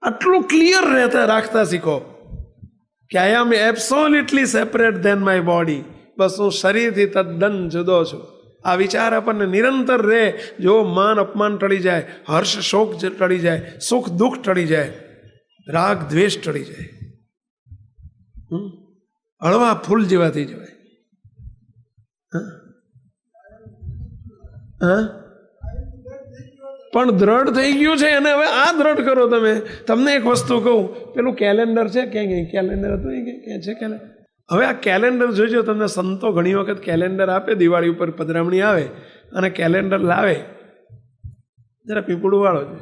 આટલું ક્લિયર રહેતા રાખતા શીખો કે I am absolutely separate than my body. બસ હું શરીરથી તદ્દન જુદો છું. આ વિચાર આપણને નિરંતર રહે. જો માન અપમાન ટળી જાય, હર્ષ શોક ટળી જાય, સુખ દુઃખ ટળી જાય, રાગ દ્વેષ ટળી જાય, હળવા ફૂલ જેવા થઈ જવાય. પણ દ્રઢ થઈ ગયું છે અને હવે આ દ્રઢ કરો તમે. તમને એક વસ્તુ કહું, પેલું કેલેન્ડર છે ક્યાં કેલેન્ડર હતું ક્યાં છે કેલેન્ડર? હવે આ કેલેન્ડર જોજો. તમને સંતો ઘણી વખત કેલેન્ડર આપે, દિવાળી ઉપર પધરામણી આવે અને કેલેન્ડર લાવે, જરા પીપળું વાળો છે.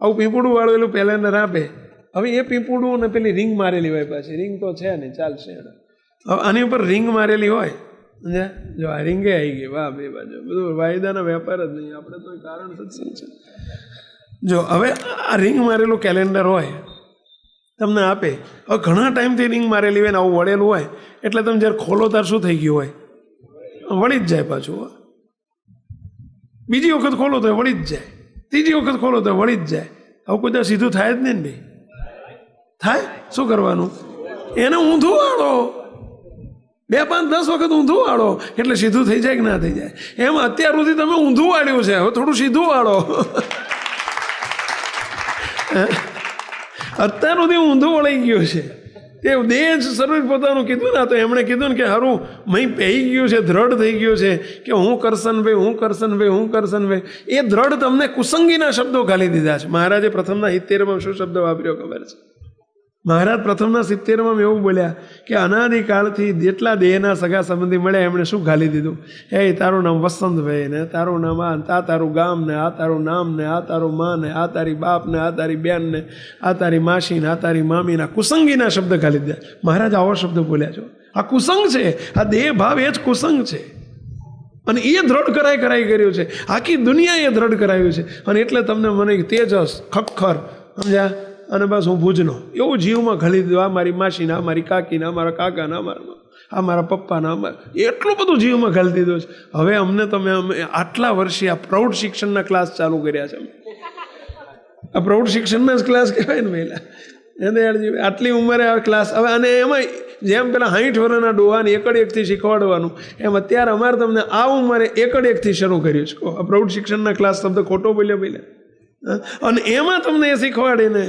આવું પીપળું વાળેલું કેલેન્ડર આપે. હવે એ પીપળું ને પેલી રિંગ મારેલી હોય, પાછી રિંગ તો છે ને ચાલશે. હવે આની ઉપર રિંગ મારેલી હોય, જો આ રીંગે આવી ગઈ, વાહ બે બાજુ બધું વાયદાના વેપાર જ નહીં. આપણે તો કારણ સત્સંગ છે. જો હવે આ રિંગ મારેલું કેલેન્ડર હોય તમને આપે. હવે ઘણા ટાઈમથી રિંગ મારેલી હોય ને આવું વળેલું હોય એટલે તમે જ્યારે ખોલો ત્યારે શું થઈ ગયું હોય? વળી જ જાય પાછું. બીજી વખત ખોલો તો વળી જ જાય, ત્રીજી વખત ખોલો તો વળી જ જાય. આવું કોઈ સીધું થાય જ નહીં ને ભાઈ. થાય શું કરવાનું? એને ઊંધું વાળો, 2, 5, 10 વખત ઊંધું વાળો એટલે સીધું થઈ જાય કે ના થઈ જાય. એમ અત્યાર સુધી તમે ઊંધું વાળ્યું છે, હવે થોડું સીધું વાળો. અત્યાર સુધી ઊંધું વળાઈ ગયું છે. એ દેહ શરીર પોતાનું કીધું ને, તો એમણે કીધું ને કે હારું મહી પહેરી ગયું છે, દ્રઢ થઈ ગયું છે કે હું કરશનભાઈ, હું કરશનભાઈ, હું કરશનભાઈ. એ દ્રઢ તમને કુસંગીના શબ્દો ગાલી દીધા છે. મહારાજે પ્રથમના 70માં શું શબ્દ વાપર્યો ખબર છે? મહારાજ પ્રથમના 70માં એવું બોલ્યા કે અનાદિકાળથી જેટલા દેહના સગા સંબંધી મળ્યા એમણે શું ગાલી દીધું? હે તારું નામ વસંતભાઈ ને, તારું નામ આ તારું ગામ ને, આ તારું નામ ને, આ તારું માં ને, આ તારી બાપ ને, આ તારી બેન ને, આ તારી માસી ને, આ તારી મામી ના કુસંગીના શબ્દ ગાલી દીધા. મહારાજ આવો શબ્દ બોલ્યા છો. આ કુસંગ છે. આ દેહ ભાવ એ જ કુસંગ છે. અને એ દ્રઢ કરાઈ કર્યું છે. આખી દુનિયા એ દ્રઢ કરાયું છે. અને એટલે તમને મને તેજસ ખખર સમજ્યા અને બસ હું ભુજનો એવું જીવમાં ઘડી દીધું. આ મારી માસીના, આ મારી કાકીના, અમારા કાકાના, આ મારા પપ્પાના, એટલું બધું જીવમાં ઘાલી દીધું છે. હવે અમને તમે આટલા વર્ષે આ પ્રૌઢ શિક્ષણના ક્લાસ ચાલુ કર્યા છે. આ પ્રૌઢ શિક્ષણના જ ક્લાસ કહેવાય ને પહેલાં. આટલી ઉંમરે આ ક્લાસ. હવે અને એમાં જેમ પેલા 60 વર્ષના ડોહાને એકથી શીખવાડવાનું, એમ અત્યારે અમારે તમને આ ઉંમરે એકથી શરૂ કર્યું છે. આ પ્રૌઢ શિક્ષણના ક્લાસ શબ્દ ખોટો બોલ્યા પહેલાં. અને એમાં તમને એ શીખવાડીને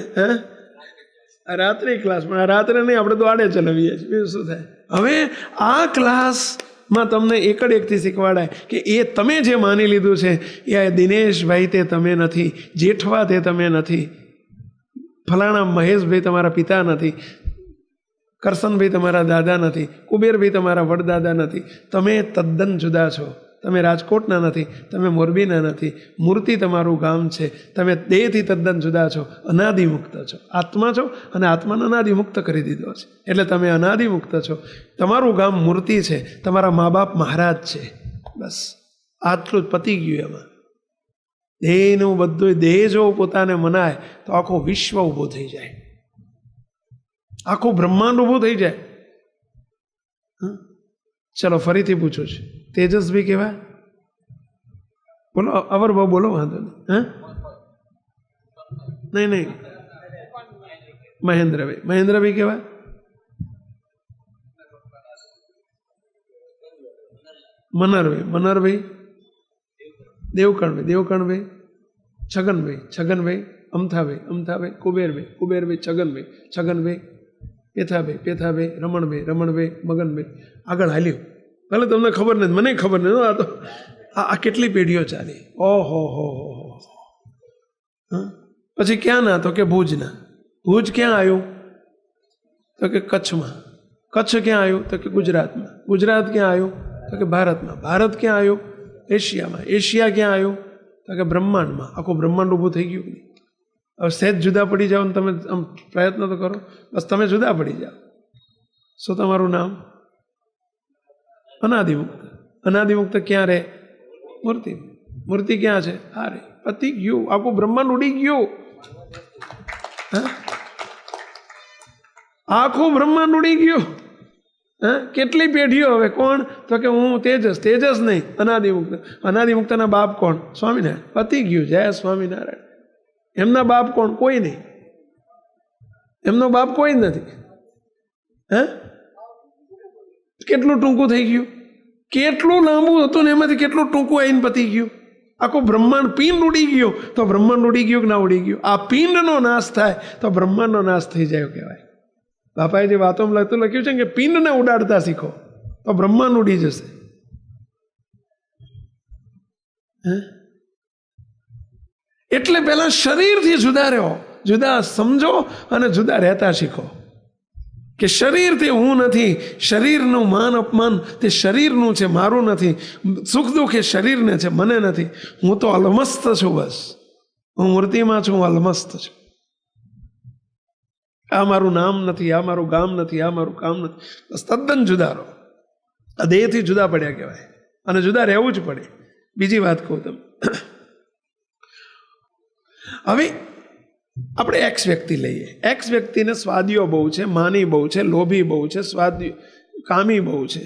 રાત્રિ ક્લાસ, પણ રાત્રે નહીં, આપણે તો આડે ચલાવીએ છીએ, બીજું શું થાય. હવે આ ક્લાસમાં તમને એકથી શીખવાડાય કે એ તમે જે માની લીધું છે એ દિનેશભાઈ તે તમે નથી, જેઠવા તે તમે નથી, ફલાણા મહેશભાઈ તમારા પિતા નથી, કરશનભાઈ તમારા દાદા નથી, કુબેરભાઈ તમારા વડદાદા નથી. તમે તદ્દન જુદા છો. તમે રાજકોટના નથી, તમે મોરબીના નથી, મૂર્તિ તમારું ગામ છે. તમે દેહથી તદ્દન જુદા છો, અનાદિમુક્ત છો. આત્મા છો અને આત્માને અનાદિમુક્ત કરી દીધો છે. એટલે તમે અનાદિમુક્ત છો. તમારું ગામ મૂર્તિ છે, તમારા મા બાપ મહારાજ છે. બસ આટલું જ પતી ગયું. એમાં દેહનું બધું, દેહ જો પોતાને મનાય તો આખો વિશ્વ ઊભો થઈ જાય, આખું બ્રહ્માંડ ઊભું થઈ જાય. ચલો ફરીથી પૂછું છું, તેજસ્વી કેવા? બોલો અવર ભાવ બોલો, વાંધો નહીં. નહીં મહેન્દ્રભાઈ કેવા? મનરભાઈ, દેવકણભાઈ, છગનભાઈ, અમથાભાઈ, કુબેરભાઈ, છગનભાઈ, પેથાભાઈ, રમણભાઈ, મગનભાઈ. આગળ હાલ્યું. ભલે તમને ખબર નથી, મને ખબર નથી. આ તો આ કેટલી પેઢીઓ ચાલી. ઓહો હો. પછી ક્યાં ના? તો કે ભુજના. ભુજ ક્યાં આવ્યું? તો કે કચ્છમાં. કચ્છ ક્યાં આવ્યું? તો કે ગુજરાતમાં. ગુજરાત ક્યાં આવ્યું? તો કે ભારતમાં. ભારત ક્યાં આવ્યું? એશિયામાં. એશિયા ક્યાં આવ્યું? તો કે બ્રહ્માંડમાં. આખું બ્રહ્માંડ ઊભું થઈ ગયું. હવે સહેજ જુદા પડી જાઓ ને તમે આમ પ્રયત્ન તો કરો, બસ તમે જુદા પડી જાઓ. શું તમારું નામ? અનાદિમુક્ત. અનાદિમુક્ત ક્યાં રહે? મૂર્તિ. મૂર્તિ ક્યાં છે? આ રે. પતી ગયું. આખું બ્રહ્માંડ ઉડી ગયું. આખું બ્રહ્માંડ ઉડી ગયું. કેટલી પેઢીઓ? હવે કોણ? તો કે હું તેજસ નહીં, અનાદિમુક્ત. અનાદિમુક્તના બાપ કોણ? સ્વામિનારાયણ. પતી ગયું. જય સ્વામિનારાયણ. એમના બાપ કોણ? કોઈ નહીં. એમનો બાપ કોઈ નથી. હે, કેટલું ટૂંકું થઈ ગયું, કેટલું લાંબુ હતું ને એમાંથી કેટલું ટૂંકું આવીને પતી ગયું. આખું બ્રહ્માંડ પિંડ ઉડી ગયો તો બ્રહ્માંડ ઉડી ગયું કે ના ઉડી ગયું? આ પિંડનો નાશ થાય તો બ્રહ્માંડનો નાશ થઈ જાય કહેવાય. બાપાએ જે વાતોમાં લખ્યું છે કે પિંડને ઉડાડતા શીખો તો બ્રહ્માંડ ઉડી જશે. એટલે પેલા શરીરથી જુદા રહો, જુદા સમજો અને જુદા રહેતા શીખો. કે શરીર તે હું નથી, શરીરનું માન અપમાન તે શરીરનું છે, મારું નથી. સુખ દુઃખ એ શરીરને છે, મને નથી. હું તો અલમસ્ત છું, બસ હું મૂર્તિમાં છું, હું અલમસ્ત છું. આ મારું નામ નથી, આ મારું ગામ નથી, આ મારું કામ નથી. બસ તદ્દન જુદા રહો. આ દેહથી જુદા પડ્યા કહેવાય અને જુદા રહેવું જ પડે. બીજી વાત કહું તમને. હવે આપણે એક્સ વ્યક્તિ લઈએ. એક્સ વ્યક્તિને સ્વાદીઓ બહુ છે, માની બહુ છે, લોભી બહુ છે, સ્વાદી કામી બહુ છે.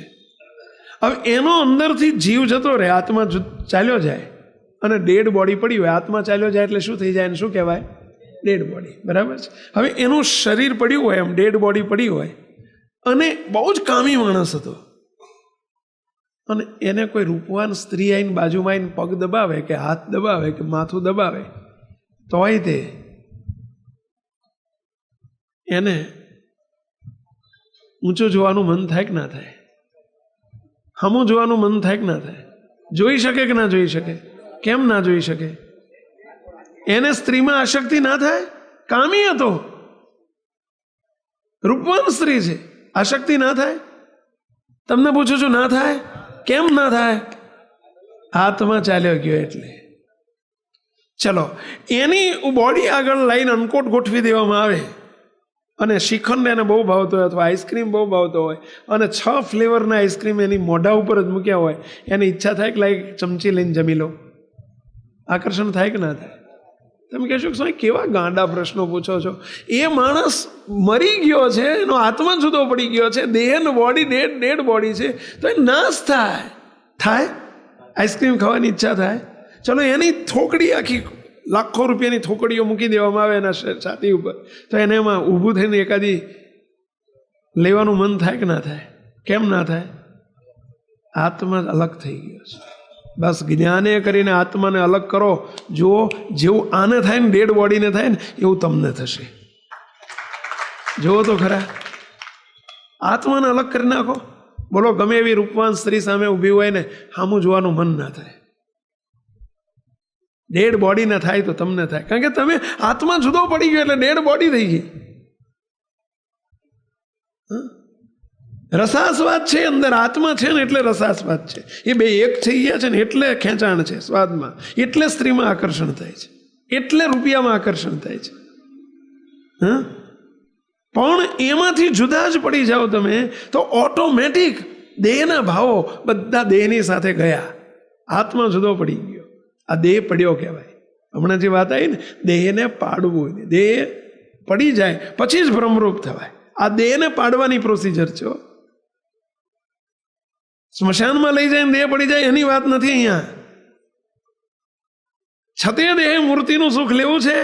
હવે એનો અંદરથી જીવ જતો રહે, આત્મા ચાલ્યો જાય અને ડેડ બોડી પડી હોય. આત્મા ચાલ્યો જાય એટલે શું થઈ જાય? એને શું કહેવાય? Dead body. બરાબર છે. હવે એનું શરીર પડ્યું હોય, એમ ડેડ બોડી પડી હોય અને બહુ જ કામી માણસ હતો અને એને કોઈ રૂપવાન સ્ત્રી આવીને બાજુમાં આવીને પગ દબાવે કે હાથ દબાવે કે માથું દબાવે તોય તે એને ઊંચું જોવાનું મન થાય કે ના થાય? હમું જોવાનું મન થાય કે ના થાય? જોઈ શકે કે ના જોઈ શકે? કેમ ના જોઈ શકે? એને સ્ત્રીમાં આસક્તિ ના થાય? કામી હતો, રૂપવાન સ્ત્રી છે, આસક્તિ ના થાય? તમને પૂછું છું, ના થાય? કેમ ના થાય? આત્મા ચાલ્યો ગયો એટલે. ચલો, એની બોડી આગળ લાઈન અનકોટ ગોઠવી દેવામાં આવે અને શ્રીખંડ એને બહુ ભાવતો હોય અથવા આઈસ્ક્રીમ બહુ ભાવતો હોય અને 6 ફ્લેવરના આઈસ્ક્રીમ એની મોઢા ઉપર જ મૂક્યા હોય, એની ઈચ્છા થાય કે લાઈક ચમચી લઈને જમી લો. આકર્ષણ થાય કે ના થાય? તમે કહેશો કે સ્વામી કેવા ગાંડા પ્રશ્નો પૂછો છો? એ માણસ મરી ગયો છે, એનો આત્મા જુદો પડી ગયો છે, દેહનો બોડી ડેડ બોડી છે, તો એ નાશ થાય. આઈસ્ક્રીમ ખાવાની ઈચ્છા થાય. ચલો, એની થોકડી આખી લાખો રૂપિયાની થોકડીઓ મૂકી દેવામાં આવે એના છાતી ઉપર, તો એને એમાં ઊભું થઈને એકાદી લેવાનું મન થાય કે ના થાય? કેમ ના થાય? આત્મા અલગ થઈ ગયો છે. બસ જ્ઞાને કરીને આત્માને અલગ કરો. જુઓ, જેવું આને થાય ને ડેડ બોડીને થાય ને એવું તમને થશે. જુઓ તો ખરા, આત્માને અલગ કરી નાખો. બોલો, ગમે એવી રૂપવાન સ્ત્રી સામે ઊભી હોય ને સામું જોવાનું મન ના થાય. ડેડ બોડી ના થાય તો તમને થાય, કારણ કે તમે આત્મા જુદો પડી ગયો એટલે ડેડ બોડી થઈ ગઈ. રસાસ્વાદ છે અંદર, આત્મા છે ને એટલે રસાસ્વાદ છે. એ બે એક થઈ ગયા છે ને એટલે ખેંચાણ છે સ્વાદમાં, એટલે સ્ત્રીમાં આકર્ષણ થાય છે, એટલે રૂપિયામાં આકર્ષણ થાય છે. પણ એમાંથી જુદા જ પડી જાઓ તમે તો ઓટોમેટિક દેહના ભાવો બધા દેહની સાથે ગયા. આત્મા જુદો પડી ગયો, આ દેહ પડ્યો કહેવાય. હમણાં જે વાત આવી ને, દેહને પાડવું, દેહ પડી જાય પછી જ બ્રહ્મરૂપ થવાય. આ દેહને પાડવાની પ્રોસિજર છે. સ્મશાનમાં લઈ જાય દેહ પડી જાય એની વાત નથી અહીંયા. છતે દેહ મૂર્તિનું સુખ લેવું છે,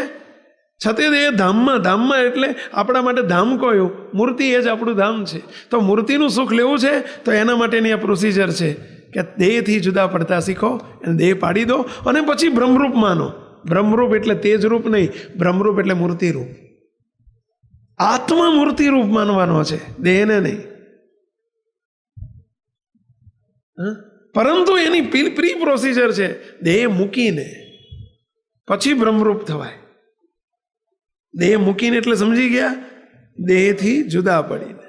છતે દેહ ધામમાં એટલે આપણા માટે ધામ કયું? મૂર્તિ એ જ આપણું ધામ છે. તો મૂર્તિનું સુખ લેવું છે તો એના માટેની આ પ્રોસિજર છે કે દેહથી જુદા પડતા શીખો, એને દેહ પાડી દો અને પછી બ્રહ્મરૂપ માનો. બ્રહ્મરૂપ એટલે તેજરૂપ નહીં, બ્રહ્મરૂપ એટલે મૂર્તિરૂપ. આત્મા મૂર્તિરૂપ માનવાનો છે, દેહને નહીં. પરંતુ એની પ્રી પ્રોસિજર છે, દેહ મૂકીને પછી બ્રહ્મરૂપ થવાય. દેહ મૂકીને એટલે સમજી ગયા, દેહથી જુદા પડીને,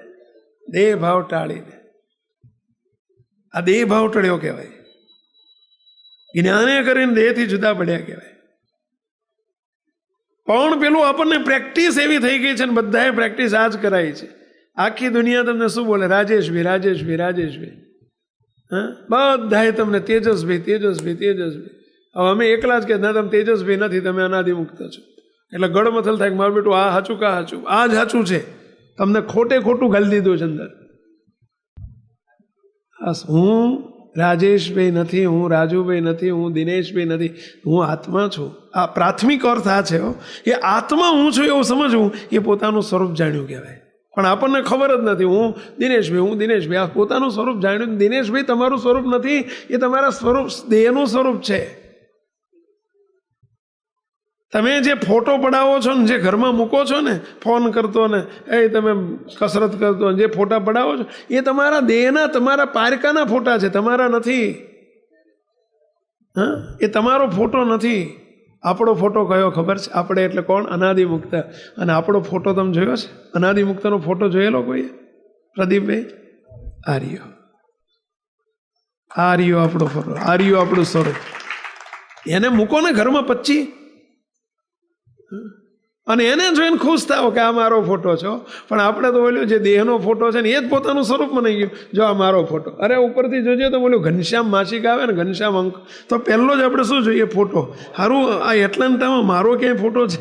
દેહ ભાવ ટાળીને. આ દેહ ભાવ ટળ્યો કહેવાય. જ્ઞાને કરીને દેહથી જુદા પડ્યા કહેવાય. પણ પેલું આપણને પ્રેક્ટિસ એવી થઈ ગઈ છે ને બધાએ પ્રેક્ટિસ આ જ કરાઈ છે. આખી દુનિયા તમને શું બોલે? રાજેશભાઈ, રાજેશભાઈ, રાજેશભાઈ. બધાએ તમને તેજસભાઈ. હવે અમે એકલા જ કે ના, તમે તેજસભાઈ નથી, તમે અનાદિમુક્ત છો. એટલે ગળમથલ થાય કે મારું બેટું આ હાચું કા હાચું? આ જ હાચું છે. તમને ખોટું ગાલી દીધું છે અંદર. હું રાજેશભાઈ નથી, હું રાજુભાઈ નથી, હું દિનેશભાઈ નથી, હું આત્મા છું. આ પ્રાથમિક અર્થ આ છે કે આત્મા હું છું એવું સમજવું એ પોતાનું સ્વરૂપ જાણ્યું કહેવાય. પણ આપણને ખબર જ નથી હું દિનેશભાઈ આ પોતાનું સ્વરૂપ જાણ્યું. દિનેશભાઈ તમારું સ્વરૂપ નથી, એ તમારા સ્વરૂપ દેહનું સ્વરૂપ છે. તમે જે ફોટો પડાવો છો ને, જે ઘરમાં મૂકો છો ને, ફોન કરતો ને એ તમે કસરત કરતો જે ફોટા પડાવો છો એ તમારા દેહના, તમારા પારકાના ફોટા છે, તમારા નથી. હા, એ તમારો ફોટો નથી. આપણો ફોટો કયો ખબર છે? આપણે એટલે કોણ? અનાદિમુક્ત. અને આપણો ફોટો તમે જોયો છે? અનાદિમુક્તનો ફોટો જોયેલો કોઈએ? પ્રદીપભાઈ? આર્યો આપણો ફોટો, આર્યો આપણું સ્વરૂપ. એને મૂકો ને ઘરમાં 25 અને એને જોઈને ખુશ થાવ કે આ મારો ફોટો છો. પણ આપણે તો બોલ્યું જે દેહનો ફોટો છે ને એ જ પોતાનું સ્વરૂપ બની ગયું. જો આ મારો ફોટો, અરે ઉપરથી જોજો તો બોલ્યું ઘનશ્યામ માસિક આવે ને, ઘનશ્યામ અંક, તો પહેલો જ આપણે શું જોઈએ? ફોટો. સારું, આ એટલાન્ટામાં મારો ક્યાંય ફોટો છે?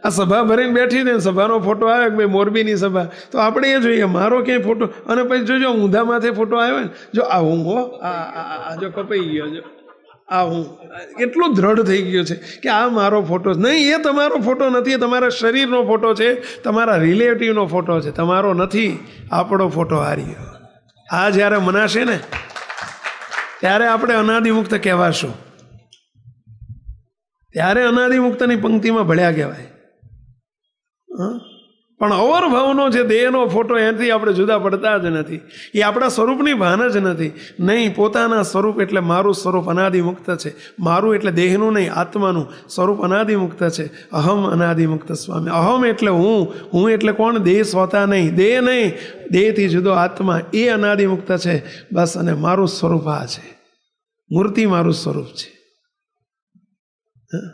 આ સભા ભરીને બેઠી ને સભાનો ફોટો આવે કે ભાઈ મોરબીની સભા, તો આપણે એ જોઈએ મારો ક્યાંય ફોટો. અને પછી જોજો ઊંધા માથે ફોટો આવ્યો ને, જો આ હું હો, આ જો કપાઈ ગયો, જો આ હું એટલું દ્રઢ થઈ ગયું છે કે આ મારો ફોટો નહીં. એ તમારો ફોટો નથી, એ તમારા શરીરનો ફોટો છે, તમારા રિલેટિવનો ફોટો છે, તમારો નથી. આપણો ફોટો હાર્યો. આ જ્યારે મનાશે ને ત્યારે આપણે અનાદિમુક્ત કહેવાશું. ત્યારે અનાદિમુક્તની પંક્તિમાં ભળ્યા કહેવાય. પણ અવરભાવનો જે દેહનો ફોટો એનાથી આપણે જુદા પડતા જ નથી. એ આપણા સ્વરૂપની ભાન જ નથી. નહીં, પોતાના સ્વરૂપ એટલે મારું સ્વરૂપ અનાદિમુક્ત છે. મારું એટલે દેહનું નહીં, આત્માનું સ્વરૂપ અનાદિમુક્ત છે. અહમ અનાદિમુક્ત સ્વામી. અહમ એટલે હું એટલે કોણ? દેહ સ્વતા નહીં, દેહ નહીં, દેહથી જુદો આત્મા, એ અનાદિમુક્ત છે. બસ. અને મારું સ્વરૂપ આ છે, મૂર્તિ મારું સ્વરૂપ છે.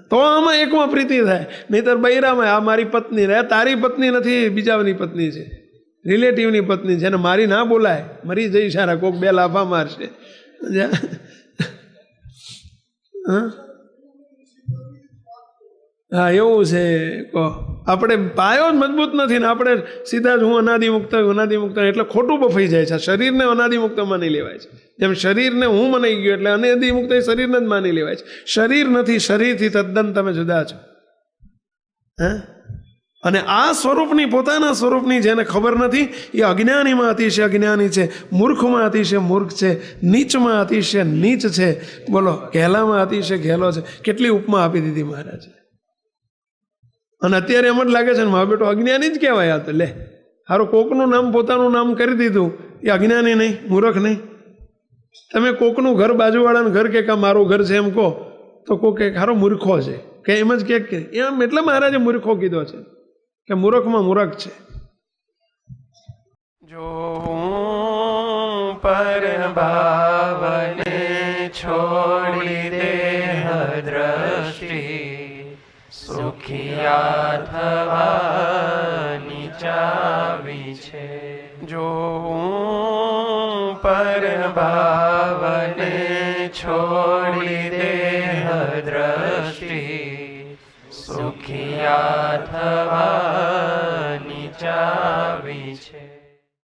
તો આમાં એકમાં પ્રીતિ થાય. નહીતર બૈરામાં આ મારી પત્ની રહે, તારી પત્ની નથી, બીજાની પત્ની છે, રિલેટિવની પત્ની છે. ને મારી ના બોલાય, મરી જઈ સારા, કોક 2 લાફા મારશે. હા, એવું છે. આપણે પાયો જ મજબૂત નથી ને આપણે સીધા જ હું અનાદિમુક્ત એટલે ખોટું બફાઈ જાય છે. શરીરને અનાદિમુક્ત માની લેવાય છે. જેમ શરીરને હું મનાઈ ગયો એટલે અનાદિમુક્ત શરીરને જ માની લેવાય છે. શરીર નથી, શરીરથી તદ્દન તમે જુદા છો. અને આ સ્વરૂપની, પોતાના સ્વરૂપની જેને ખબર નથી એ અજ્ઞાનીમાં અતિશય અજ્ઞાની છે, મૂર્ખમાં અતિશય મૂર્ખ છે, નીચમાં અતિશય નીચ છે. બોલો, ઘેલામાં અતિશય ઘેલો છે. કેટલી ઉપમા આપી દીધી મહારાજે. અને અત્યારે એમ જ લાગે છે ને મા બેટો અજ્ઞાની જ કહેવાય. આ તો લે હારું કોકનું નામ પોતાનું નામ કરી દીધું, એ અજ્ઞાની નહીં, મૂર્ખ નહીં. તમે કોકનું ઘર, બાજુવાળાનું ઘર કે મારું ઘર છે એમ કહો તો કોક કે હારો મૂર્ખો છે કે એમ જ કે એમ. એટલે મહારાજે મૂર્ખો કીધો છે કે મૂર્ખમાં મૂર્ખ છે. જો પર ભાવને છોડી દેહ દ્રષ્ટિ, સુખિયા થવાની ચાવી છે. જો પર ભાવને છોડી દેહ દ્રષ્ટિ, સુખિયા થવાની ચાવી